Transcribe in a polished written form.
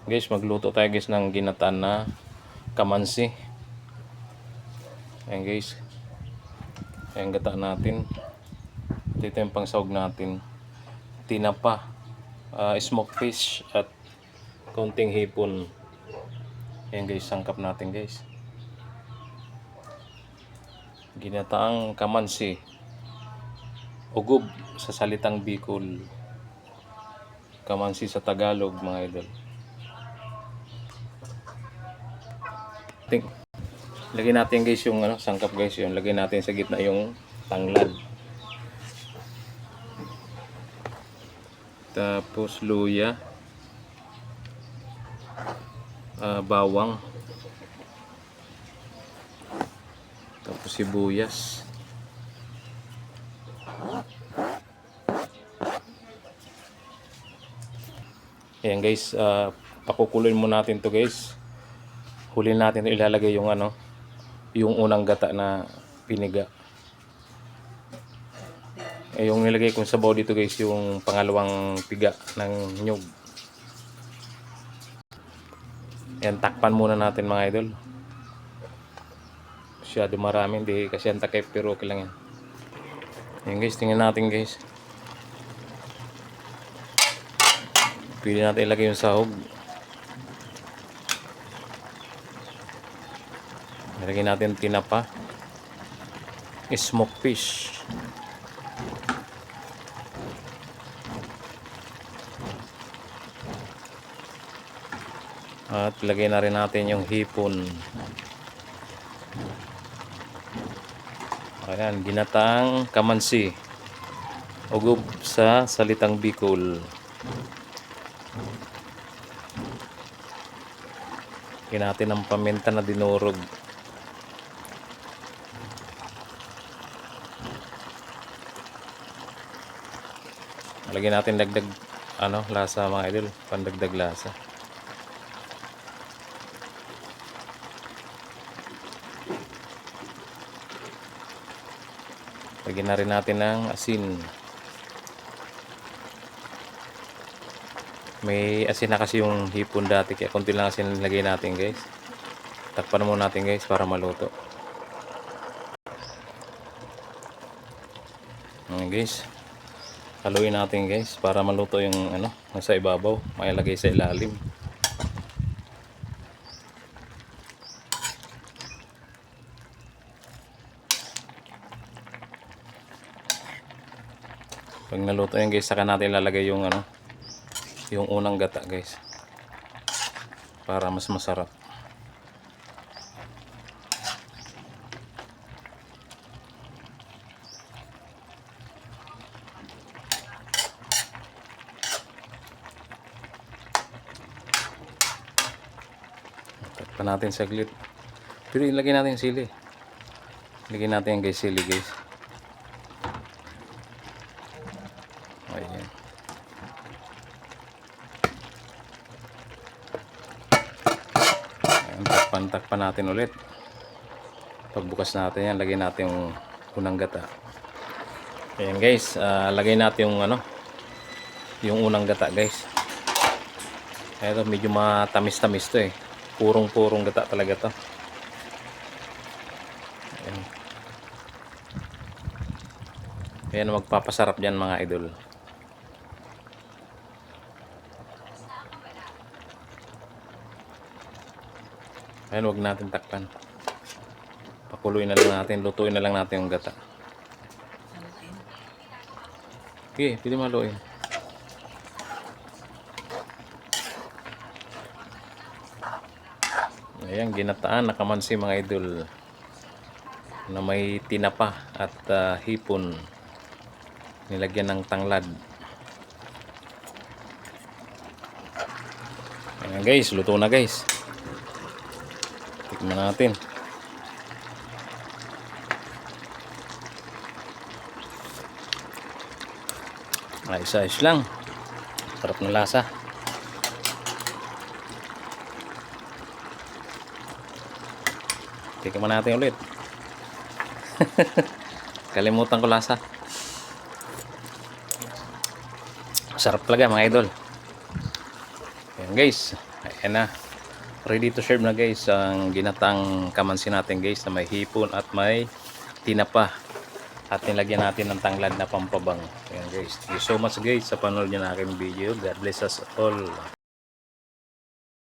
Guys, magluto tayo guys ng ginataan na kamansi. Ayan guys. Ayan gata natin. Dito yung pangsahog natin. Tinapa, smoked fish at konting hipon. Ayan guys, sangkap natin guys. Ginataang kamansi. Ugob sa salitang Bicol. Kamansi sa Tagalog mga idol. Lagyan natin guys yung sangkap guys, yung lagyan natin sa gitna yung tanglad. Tapos luya, bawang, tapos sibuyas. Ayan guys, pakukuloyin mo natin to guys. Huli natin ilalagay yung yung unang gata na piniga. Yung nilagay kong sabaw dito guys, yung pangalawang piga ng nyug. Yan, takpan muna natin mga idol. Masyado marami, hindi kasi ang takip, pero okay lang yan. Yan guys, tingnan natin guys. Pili natin ilagay yung sahog. Ilagay natin tinapa, smoked fish, at lagay na rin natin yung hipon. Ayan, ginataang kamansi, ugob sa salitang Bicol. Lagyan natin ng paminta na dinurog. Lagyan natin dagdag lasa mga idol, pandagdag lasa. Lagyan na rin natin ng asin. May asin na kasi yung hipon dati, kaya konti lang asin lagay natin guys. Takpan muna natin guys para maluto. Guys, haluin natin guys para maluto yung nasa ibabaw, mailagay sa ilalim. Pag naluto yan guys, saka natin ilalagay yung yung unang gata guys, para mas masarap. Takpan natin saglit. Pero ilagay natin yung sili. Ilagay natin yung sili guys. Ayan. Ayan, takpan natin ulit. Pagbukas natin yan, lagay natin yung unang gata. Ayan guys, lagay natin yung yung unang gata guys. Ito medyo matamis-tamis to eh. Purong-purong gata talaga to. Ayan. Ayan, magpapasarap dyan mga idol. Ayan, huwag natin takpan. Pakuluin na lang natin, lutuin na lang natin yung gata. Okay, pwede maluin. Ayan, ginataan na kamansi mga idol, na may tinapa at hipon, nilagyan ng tanglad. Ayan guys, luto na guys. Tikman natin. Ayos-ayos lang. Sarap ng lasa. Tikman natin ulit. Kalimutan ko lasa. Sarap talaga mga idol. Ayan guys. Ayan na. Ready to serve na guys ang ginatang kamansi natin guys na may hipon at may tinapa. At nilagyan natin ng tanglad na pampabang. Ayan guys. Thank you so much guys sa panonood nyo na aking video. God bless us all.